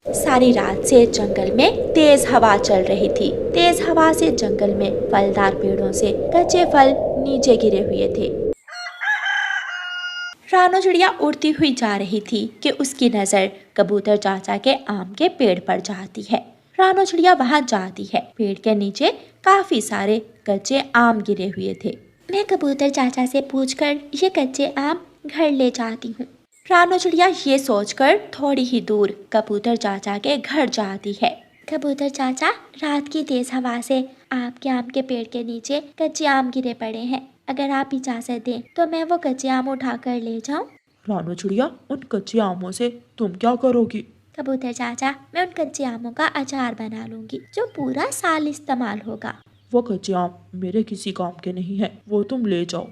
सारी रात से जंगल में तेज हवा चल रही थी। तेज हवा से जंगल में फलदार पेड़ों से कच्चे फल नीचे गिरे हुए थे। रानो चिड़िया उड़ती हुई जा रही थी कि उसकी नजर कबूतर चाचा के आम के पेड़ पर जाती है। रानो चिड़िया वहां जाती है। पेड़ के नीचे काफी सारे कच्चे आम गिरे हुए थे। मैं कबूतर चाचा से पूछकर ये कच्चे आम घर ले जाती हूँ। रानो चिड़िया ये सोचकर थोड़ी ही दूर कबूतर चाचा के घर जाती है। कबूतर चाचा, रात की तेज हवा से आपके आम के पेड़ के नीचे कच्चे आम गिरे पड़े हैं। अगर आप इजाजत दें तो मैं वो कच्चे आम उठाकर ले जाऊं। रानो चिड़िया, उन कच्चे आमों से तुम क्या करोगी? कबूतर चाचा, मैं उन कच्चे आमों का अचार बना लूंगी जो पूरा साल इस्तेमाल होगा। वो कच्चे आम मेरे किसी काम के नहीं है, वो तुम ले जाओ।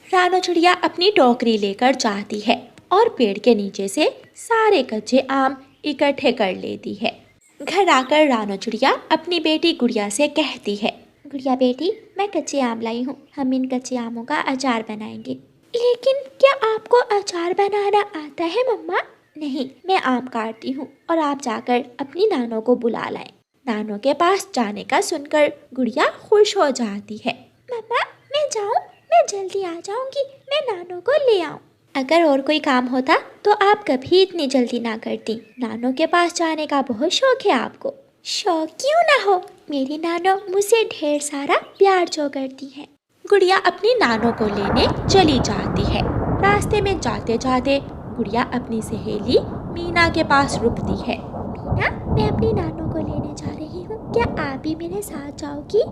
रानो चिड़िया अपनी टोकरी लेकर जाती है और पेड़ के नीचे से सारे कच्चे आम इकट्ठे कर लेती है। घर आकर रानो चिड़िया अपनी बेटी गुड़िया से कहती है, गुड़िया बेटी, मैं कच्चे आम लाई हूँ, हम इन कच्चे आमों का अचार बनाएंगे। लेकिन क्या आपको अचार बनाना आता है मम्मा? नहीं, मैं आम काटती हूँ और आप जाकर अपनी नानो को बुला लाएं। नानो के पास जाने का सुनकर गुड़िया खुश हो जाती है। मम्मा, मैं जाऊँ? मैं जल्दी आ जाऊंगी, मैं नानो को ले आऊं। अगर और कोई काम होता तो आप कभी इतनी जल्दी ना करती। नानो के पास जाने का बहुत शौक है आपको। शौक क्यों ना हो, मेरी नानो मुझसे ढेर सारा प्यार जो करती है। गुड़िया अपनी नानो को लेने चली जाती है। रास्ते में जाते जाते गुड़िया अपनी सहेली मीना के पास रुकती है। मीना, मैं अपनी नानो को लेने जा रही हूँ, क्या आप भी मेरे साथ जाओगी?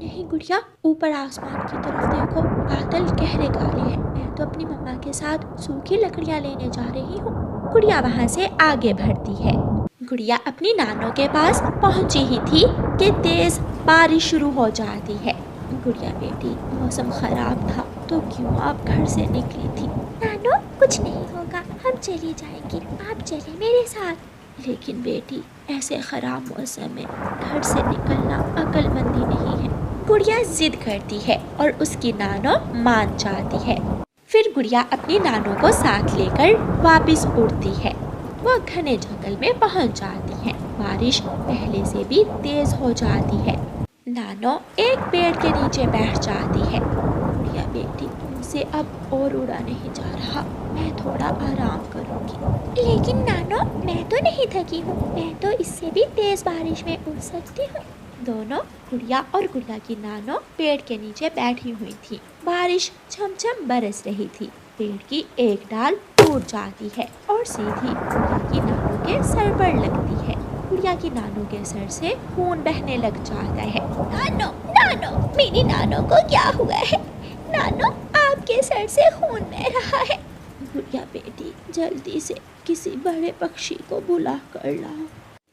नहीं गुड़िया, ऊपर आसमान की तरफ देखो, बादल गहरे काले हैं। मैं तो अपनी मम्मा के साथ सूखी लकड़ियाँ लेने जा रही हूँ। गुड़िया वहाँ से आगे बढ़ती है। गुड़िया अपनी नानो के पास पहुँची ही थी कि तेज बारिश शुरू हो जाती है। गुड़िया बेटी, मौसम खराब था तो क्यों आप घर से निकली थी? नानो, कुछ नहीं होगा, हम चली जाएंगी, आप चले मेरे साथ। लेकिन बेटी, ऐसे खराब मौसम में घर से निकलना अक्लमंदी नहीं है। गुड़िया जिद करती है और उसकी नानो मान जाती है। फिर गुड़िया अपनी नानो को साथ लेकर वापस उड़ती है। वो घने जंगल में पहुंच जाती है। बारिश पहले से भी तेज हो जाती है। नानो एक पेड़ के नीचे बैठ जाती है। गुड़िया बेटी, तुमसे अब और उड़ा नहीं जा रहा, मैं थोड़ा आराम करूंगी। लेकिन नानो, मैं तो नहीं थकी हूँ, मैं तो इससे भी तेज बारिश में उड़ सकती हूँ। दोनों, गुड़िया और गुड़िया की नानो, पेड़ के नीचे बैठी हुई थी। बारिश झमझम बरस रही थी। पेड़ की एक डाल टूट जाती है और सीधी गुड़िया की नानो के सर पर लगती है। गुड़िया की नानो के सर से खून बहने लग जाता है। नानो, नानो, मेरी नानो को क्या हुआ है? नानो, आपके सर से खून बह रहा है। गुड़िया बेटी, जल्दी से किसी बड़े पक्षी को बुला कर लाओ।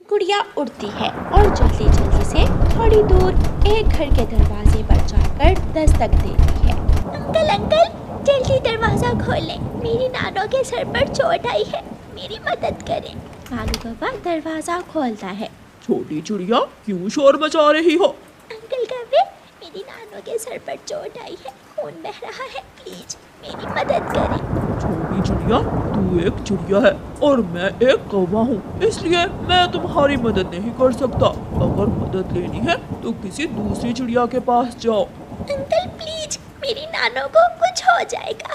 गुड़िया उड़ती है और जल्दी जल्दी से थोड़ी दूर एक घर के दरवाजे पर जाकर दस्तक देती है। अंकल, अंकल, जल्दी दरवाजा खोलें, मेरी नानो के सर पर चोट आई है, मेरी मदद करें। कालू कौवा दरवाजा खोलता है। छोटी चिड़िया, क्यों शोर मचा रही हो? अंकल कौवे, मेरी नानो के सर पर चोट आई है, खून बह रहा है, प्लीज मेरी मदद करें। छोटी चिड़िया, तू एक चिड़िया है और मैं एक कौवा हूँ, इसलिए मैं तुम्हारी मदद नहीं कर सकता। अगर मदद लेनी है तो किसी दूसरी चिड़िया के पास जाओ। अंकल प्लीज, मेरी नानो को कुछ हो जाएगा,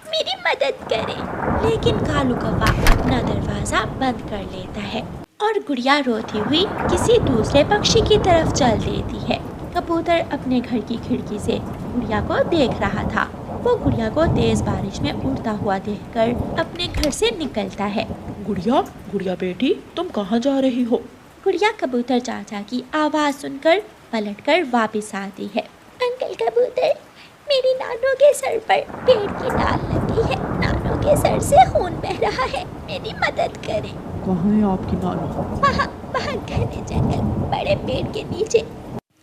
मेरी मदद करें। लेकिन कालू कौवा अपना दरवाजा बंद कर लेता है और गुड़िया रोती हुई किसी दूसरे पक्षी की तरफ चल देती है। कबूतर अपने घर की खिड़की से गुड़िया को देख रहा था। वो गुड़िया को तेज बारिश में उड़ता हुआ देखकर अपने घर से निकलता है। गुड़िया, गुड़िया बेटी, तुम कहाँ जा रही हो? गुड़िया कबूतर चाचा की आवाज़ सुनकर पलटकर वापस आती है। अंकल कबूतर, मेरी नानो के सर पर पेड़ की डाल लगी है, नानो के सर से खून बह रहा है, मेरी मदद करें। कहाँ है आपकी नानो? वहाँ वहाँ घने जंगल, बड़े पेड़ के नीचे।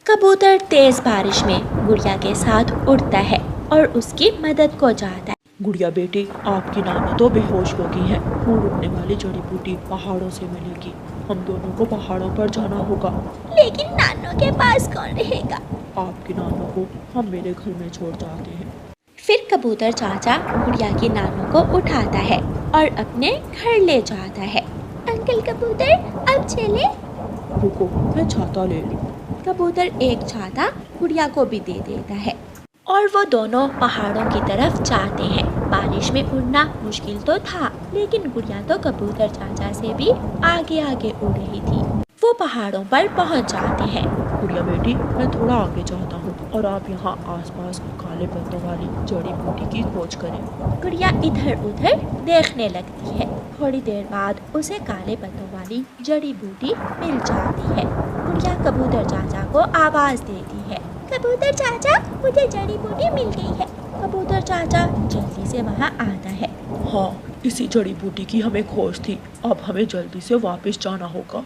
कबूतर तेज बारिश में गुड़िया के साथ उड़ता है और उसकी मदद को चाहता है। गुड़िया बेटी, आपकी नानो तो बेहोश हो गई है। वो उड़ने वाली जड़ी बूटी पहाड़ों से मिलेगी, हम दोनों को पहाड़ों पर जाना होगा। लेकिन नानो के पास कौन रहेगा? आपकी नानो को हम मेरे घर में छोड़ जाते हैं। फिर कबूतर चाचा गुड़िया की नानो को उठाता है और अपने घर ले जाता है। अंकल कबूतर अब चले। रुको, मैं छाता ले लूं। कबूतर एक छाता गुड़िया को भी दे देता है और वो दोनों पहाड़ों की तरफ जाते हैं। बारिश में उड़ना मुश्किल तो था, लेकिन गुड़िया तो कबूतर चाचा से भी आगे आगे उड़ रही थी। वो पहाड़ों पर पहुंच जाते हैं। गुड़िया बेटी, मैं थोड़ा आगे जाता हूँ और आप यहाँ आसपास काले पत्तों वाली जड़ी बूटी की खोज करें। गुड़िया इधर उधर देखने लगती है। थोड़ी देर बाद उसे काले पत्तों वाली जड़ी बूटी मिल जाती है। गुड़िया कबूतर चाचा को आवाज देती है, कबूतर चाचा, मुझे जड़ी बूटी मिल गई है। कबूतर चाचा जल्दी से वहाँ आता है। हाँ, इसी जड़ी बूटी की हमें खोज थी। अब हमें जल्दी से वापस जाना होगा।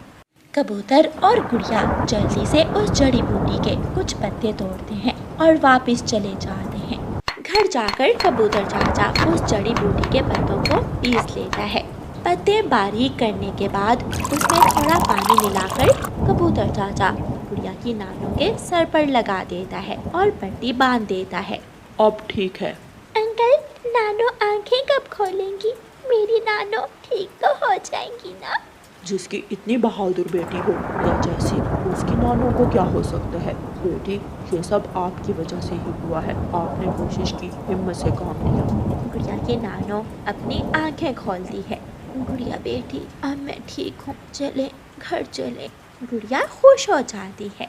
कबूतर और गुड़िया जल्दी से उस जड़ी बूटी के कुछ पत्ते तोड़ते हैं और वापस चले जाते हैं। घर जाकर कबूतर चाचा उस जड़ी बूटी के पत्तों को पीस लेता है। पत्ते बारीक करने के बाद उसमें थोड़ा पानी मिलाकर कबूतर चाचा गुड़िया की नानों के सर पर लगा देता है और पट्टी बांध देता है। अब ठीक है। अंकल, नानो आंखें कब खोलेंगी? मेरी नानो ठीक तो हो जाएंगी ना? जिसकी इतनी बहादुर बेटी हो या जैसी, उसकी नानों को क्या हो सकता है? बेटी, ये सब आपकी वजह से ही हुआ है। आपने कोशिश की, हिम्मत से काम लिया। गुड़िया की नानो अपनी आंखें खोलती है। गुड़िया बेटी, अब मैं ठीक हूँ, चले घर चले। गुड़िया खुश हो जाती है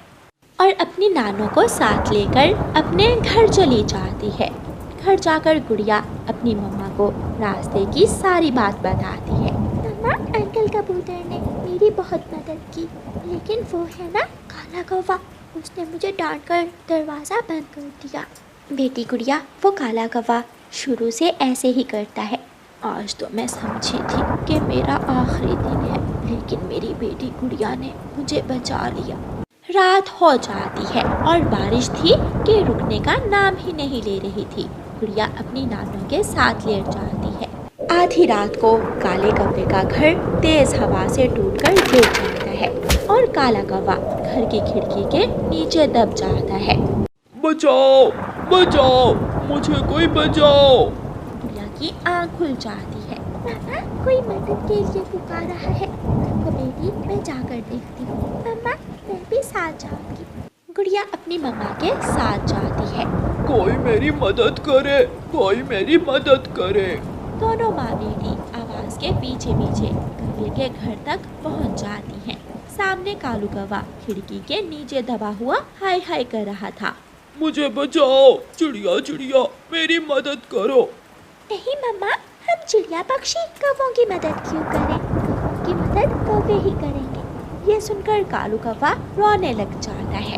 और अपनी नानों को साथ लेकर अपने घर चली जाती है। घर जाकर गुड़िया अपनी मम्मा को रास्ते की सारी बात बताती है। मम्मा, अंकल कबूतर ने मेरी बहुत मदद की, लेकिन वो है ना काला कौवा, उसने मुझे डांट कर दरवाज़ा बंद कर दिया। बेटी गुड़िया, वो काला कौवा शुरू से ऐसे ही करता है। आज तो मैं समझी थी कि मेरा आखिरी दिन है, लेकिन मेरी बेटी गुड़िया ने मुझे बचा लिया। रात हो जाती है और बारिश थी कि रुकने का नाम ही नहीं ले रही थी। गुड़िया अपनी नानों के साथ लेट जाती है। आधी रात को काले कौवे का घर तेज हवा से टूटकर गिर जाता है और काला कौवा घर की खिड़की के नीचे दब जाता है। बचाओ, बचाओ, मुझे कोई बचाओ। गुड़िया की आँख खुल जाती है। मामा, कोई मदद के लिए पुकार रहा है। रुको बेटी, मैं जाकर देखती हूँ। मम्मा, मैं भी साथ जाऊंगी। गुड़िया अपनी मम्मा के साथ जाती है। कोई मेरी मदद करे, कोई मेरी मदद करे। दोनों माँ बेटी आवाज के पीछे पीछे कौवे के घर तक पहुँच जाती हैं। सामने कालू कौवा खिड़की के नीचे दबा हुआ हाय हाय कर रहा था। मुझे बचाओ, चिड़िया चिड़िया, मेरी मदद करो। नहीं मम्मा, हम चिड़िया पक्षी कौवों की मदद क्यों करें? कौवों की मदद कौवे ही करेंगे। ये सुनकर कालू कौवा रोने लग जाता है।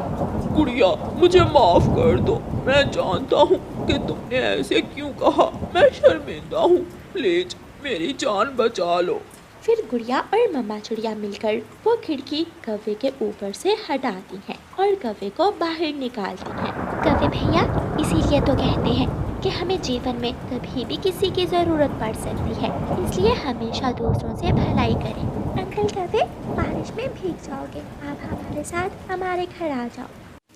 गुड़िया, मुझे माफ कर दो। मैं जानता हूँ कि तुमने ऐसे क्यों कहा। मैं शर्मिंदा हूँ। प्लीज मेरी जान बचा लो। फिर गुड़िया और मम्मा चिड़िया मिलकर वो खिड़की कौवे के ऊपर से हटाती हैं और कौवे को बाहर निकालती हैं। कौवे भैया, इसीलिए तो कहते हैं कि हमें जीवन में कभी भी किसी की ज़रूरत पड़ सकती है, इसलिए हमेशा दूसरों से भलाई करें। अंकल कौवे, बारिश में भीग जाओगे, आप हमारे साथ हमारे घर आ जाओ।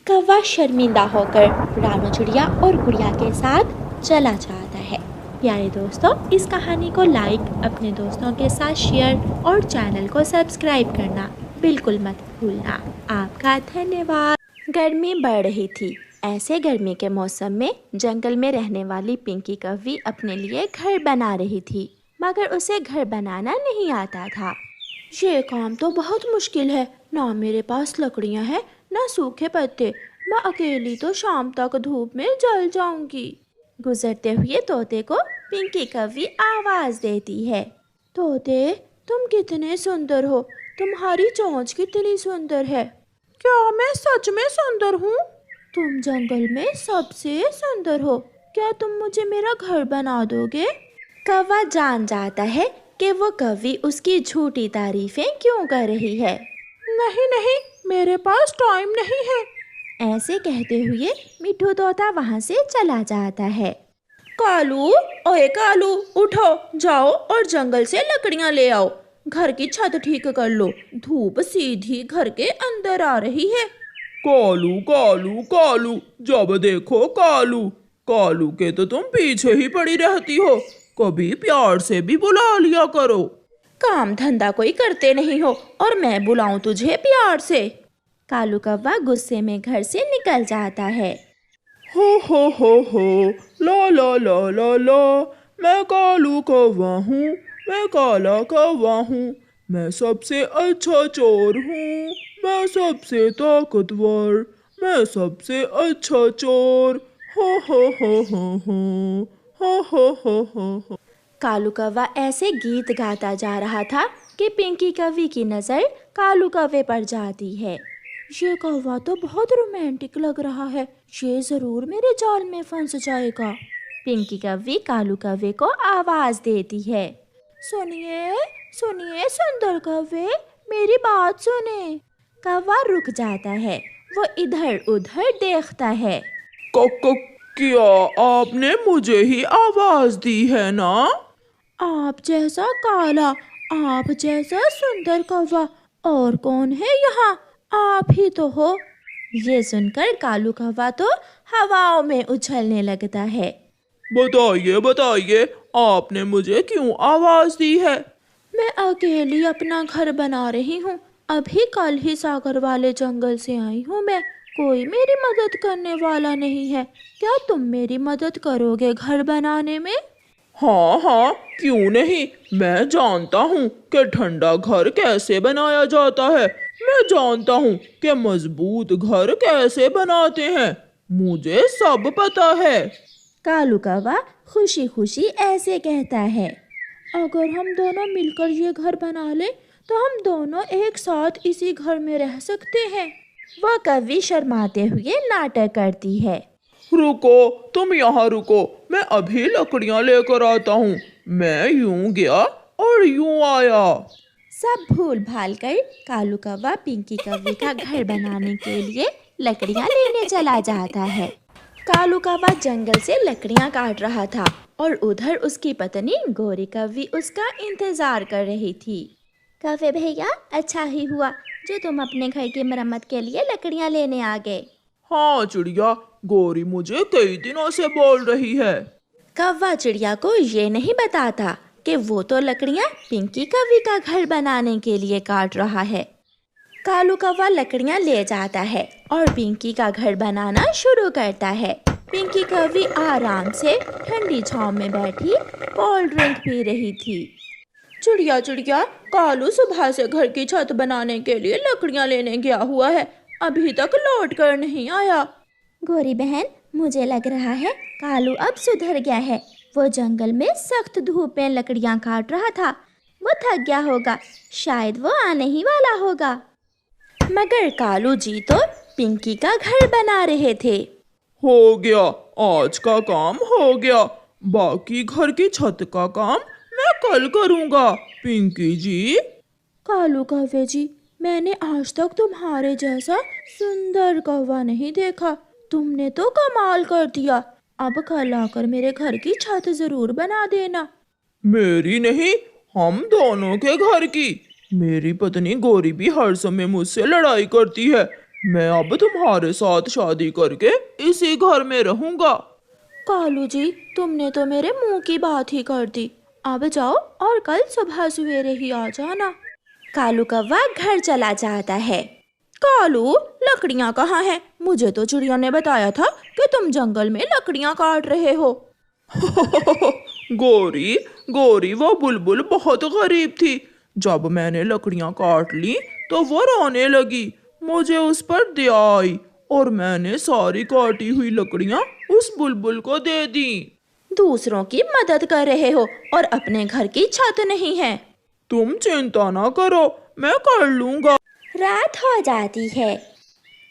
कौवा शर्मिंदा होकर रानो चिड़िया और गुड़िया के साथ चला जाता है। प्यारे दोस्तों, इस कहानी को लाइक, अपने दोस्तों के साथ शेयर और चैनल को सब्सक्राइब करना बिल्कुल मत भूलना। आपका धन्यवाद। गर्मी बढ़ रही थी। ऐसे गर्मी के मौसम में जंगल में रहने वाली पिंकी कौवी अपने लिए घर बना रही थी, मगर उसे घर बनाना नहीं आता था। ये काम तो बहुत मुश्किल है, ना मेरे पास लकड़ियाँ हैं ना सूखे पत्ते, मैं अकेली तो शाम तक धूप में जल जाऊंगी। गुजरते हुए तोते को पिंकी कौवी आवाज देती है। तोते, तुम कितने सुंदर हो, तुम्हारी चोंच कितनी सुंदर है। क्या मैं सच में सुंदर हूँ? तुम जंगल में सबसे सुंदर हो, क्या तुम मुझे मेरा घर बना दोगे? कौवा जान जाता है कि वो कौवी उसकी झूठी तारीफें क्यों कर रही है। नहीं नहीं, मेरे पास टाइम नहीं है। ऐसे कहते हुए मिठू तोता वहाँ से चला जाता है। कालू, ओए कालू, उठो, जाओ और जंगल से लकड़ियाँ ले आओ। घर की छत ठीक कर लो, धूप सीधी घर के अंदर आ रही है। कालू कालू कालू, जब देखो कालू। कालू के तो तुम पीछे ही पड़ी रहती हो, कभी प्यार से भी बुला लिया करो। काम धंधा कोई करते नहीं हो और मैं बुलाऊं तुझे प्यार से। कालू कौवा गुस्से में घर से निकल जाता है। हो ला ला ला ला ला, मैं कालू कौवा हूँ, मैं काला कौवा हूँ, मैं सबसे अच्छा चोर हूँ, मैं सबसे ताकतवर, मैं सबसे अच्छा चोर। हो। कालू कौवा ऐसे गीत गाता जा रहा था कि पिंकी कौवे की नज़र कालू कौवे पर जाती है। ये कौवा तो बहुत रोमांटिक लग रहा है, ये जरूर मेरे जाल में फंस जाएगा। पिंकी कौवी कालू कौवे को आवाज देती है, सुनिए सुनिए सुंदर कौवे, मेरी बात सुने। कौवा रुक जाता है, वो इधर उधर देखता है। क्या आपने मुझे ही आवाज दी है ना? आप जैसा काला, आप जैसा सुंदर कौवा और कौन है यहाँ? आप ही तो हो। ये सुनकर कालू कौवा तो हवाओं में उछलने लगता है। बताइए बताइए, आपने मुझे क्यों आवाज दी है? मैं अकेली अपना घर बना रही हूँ, अभी कल ही सागर वाले जंगल से आई हूँ मैं, कोई मेरी मदद करने वाला नहीं है। क्या तुम मेरी मदद करोगे घर बनाने में? हाँ, क्यों नहीं। मैं जानता हूँ कि ठंडा घर कैसे बनाया जाता है, मैं जानता हूँ कि मजबूत घर कैसे बनाते हैं, मुझे सब पता है। कालू कौवा खुशी खुशी ऐसे कहता है। अगर हम दोनों मिलकर ये घर बना ले तो हम दोनों एक साथ इसी घर में रह सकते हैं। वह कौवी शर्माते हुए नाटक करती है। रुको, तुम यहाँ रुको, मैं अभी लकड़ियाँ लेकर आता हूँ। मैं यूं गया और यूं आया। सब भूल भाल कर कालू कौवा पिंकी कौवी का घर बनाने के लिए लकड़ियाँ लेने चला जाता है। कालू कौवा जंगल से लकड़ियाँ काट रहा था और उधर उसकी पत्नी गोरी कौवी उसका इंतजार कर रही थी। कौवे भैया, अच्छा ही हुआ जो तुम अपने घर की मरम्मत के लिए लकड़ियाँ लेने आ गए। हाँ चिड़िया, गोरी मुझे कई दिनों से बोल रही है। कौवा चिड़िया को ये नहीं बताता कि वो तो लकड़ियाँ पिंकी कौवी का घर बनाने के लिए काट रहा है। कालू कौवा लकड़ियाँ ले जाता है और पिंकी का घर बनाना शुरू करता है। पिंकी कौवी आराम से ठंडी छांव में बैठी कोल्ड ड्रिंक पी रही थी। चिड़िया चिड़िया, कालू सुबह से घर की छत बनाने के लिए लकड़ियाँ लेने गया हुआ है, अभी तक लौट कर नहीं आया। गोरी बहन, मुझे लग रहा है कालू अब सुधर गया है। वो जंगल में सख्त धूप में लकड़ियाँ काट रहा था, वो थक गया होगा, शायद वो आने ही वाला होगा। मगर कालू जी तो पिंकी का घर बना रहे थे। हो गया, आज का काम हो गया, बाकी घर की छत का काम मैं कल करूँगा। पिंकी जी। कालू कौवे जी, मैंने आज तक तुम्हारे जैसा सुंदर कौवा नहीं देखा, तुमने तो कमाल कर दिया। अब कल आकर मेरे घर की छत जरूर बना देना। मेरी नहीं, हम दोनों के घर की। मेरी पत्नी गोरी भी हर समय मुझसे लड़ाई करती है, मैं अब तुम्हारे साथ शादी करके इसी घर में रहूंगा। कालू जी, तुमने तो मेरे मुंह की बात ही कर दी। अब जाओ और कल सुबह सवेरे ही आ जाना। कालू कौवा घर चला जाता है। कालू, लकड़ियाँ कहाँ हैं? मुझे तो चिड़िया ने बताया था कि तुम जंगल में लकड़ियाँ काट रहे हो। गोरी वो बुलबुल बहुत गरीब थी, जब मैंने लकड़ियाँ काट ली तो वो रोने लगी, मुझे उस पर दया आई और मैंने सारी काटी हुई लकड़ियाँ उस बुलबुल को दे दी। दूसरों की मदद कर रहे हो और अपने घर की छत नहीं है। तुम चिंता ना करो, मैं कर लूँगा। रात हो जाती है।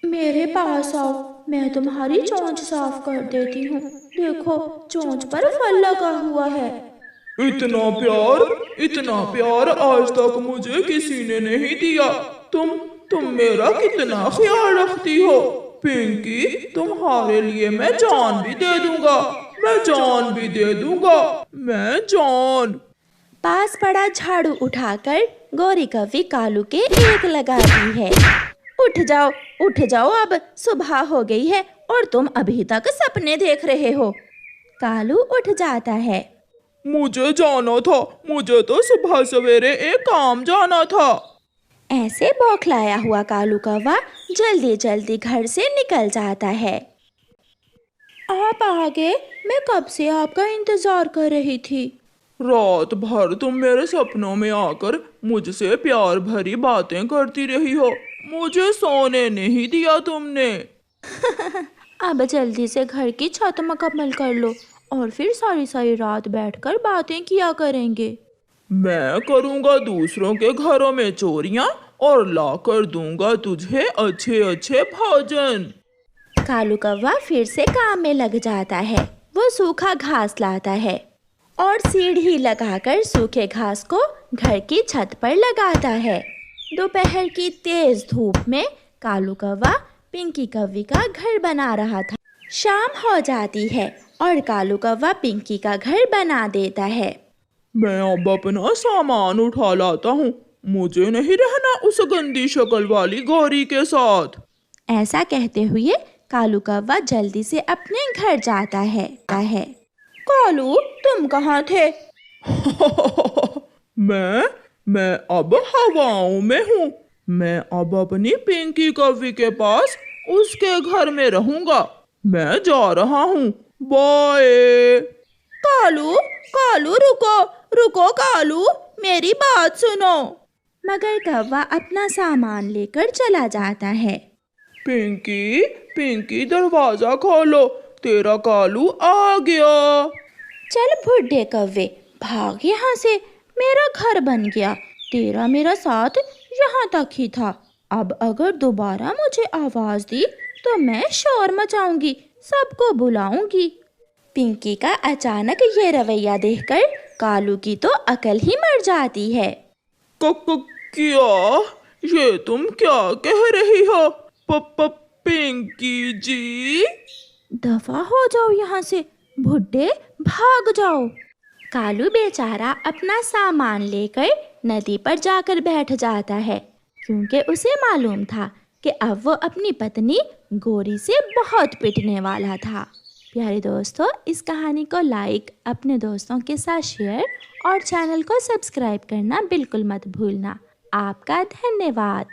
मेरे पास आओ, मैं तुम्हारी चोंच साफ कर देती हूँ। देखो, चोंच पर फल लगा हुआ है। इतना प्यार आज तक मुझे किसी ने नहीं दिया। तुम मेरा कितना ख्याल रखती हो। पिंकी, तुम्हारे लिए मैं जान भी दे दूंगा, मैं जान। पास पड़ा झाड़ू उठाकर गोरी कौवी कालू के एक लगाती है। उठ जाओ, अब सुबह हो गई है और तुम अभी तक सपने देख रहे हो। कालू उठ जाता है। मुझे जाना था, मुझे तो सुबह सवेरे एक काम जाना था। ऐसे बौखलाया हुआ कालू कौवा जल्दी जल्दी घर से निकल जाता है। आप आ गए, मैं कब से आपका इंतजार कर रही थी। रात भर तुम मेरे सपनों में आकर मुझसे प्यार भरी बातें करती रही हो, मुझे सोने नहीं दिया तुमने। अब जल्दी से घर की छत मुकम्मल कर लो और फिर सारी सारी रात बैठकर बातें किया करेंगे। मैं करूँगा दूसरों के घरों में चोरियाँ और लाकर दूंगा तुझे अच्छे अच्छे भोजन। कालू कौवा फिर से काम में लग जाता है। वो सूखा घास लाता है और सीढ़ी लगाकर सूखे घास को घर की छत पर लगाता है। दोपहर की तेज धूप में कालू कौवा पिंकी कौवी का घर बना रहा था। शाम हो जाती है और कालू कौवा पिंकी का घर बना देता है। मैं अब अपना सामान उठा लाता हूँ, मुझे नहीं रहना उस गंदी शक्ल वाली गौरी के साथ। ऐसा कहते हुए कालू कौवा जल्दी से अपने घर जाता है। कालू, तुम कहाँ थे? मैं अब हवाओं में हूँ। मैं अब अपनी पिंकी कौवी के पास उसके घर में रहूंगा। मैं जा रहा हूँ, बाय। कालू, कालू रुको, रुको कालू, मेरी बात सुनो। मगर कौवा अपना सामान लेकर चला जाता है। पिंकी, पिंकी दरवाजा खोलो, तेरा कालू आ गया। चल बुड्ढे कौवे, भाग यहाँ से, मेरा घर बन गया। तेरा मेरा साथ यहाँ तक ही था। अब अगर दोबारा मुझे आवाज दी तो मैं शोर मचाऊंगी, सबको बुलाऊंगी। पिंकी का अचानक ये रवैया देखकर कालू की तो अकल ही मर जाती है। क्या? ये तुम क्या कह रही हो? पिंकी जी, दफा हो जाओ यहाँ से, बुड्ढे, भाग जाओ। कालू बेचारा अपना सामान लेकर नदी पर जाकर बैठ जाता है, क्योंकि उसे मालूम था कि अब वो अपनी पत्नी गोरी से बहुत पिटने वाला था। प्यारे दोस्तों, इस कहानी को लाइक, अपने दोस्तों के साथ शेयर और चैनल को सब्सक्राइब करना बिल्कुल मत भूलना। आपका धन्यवाद।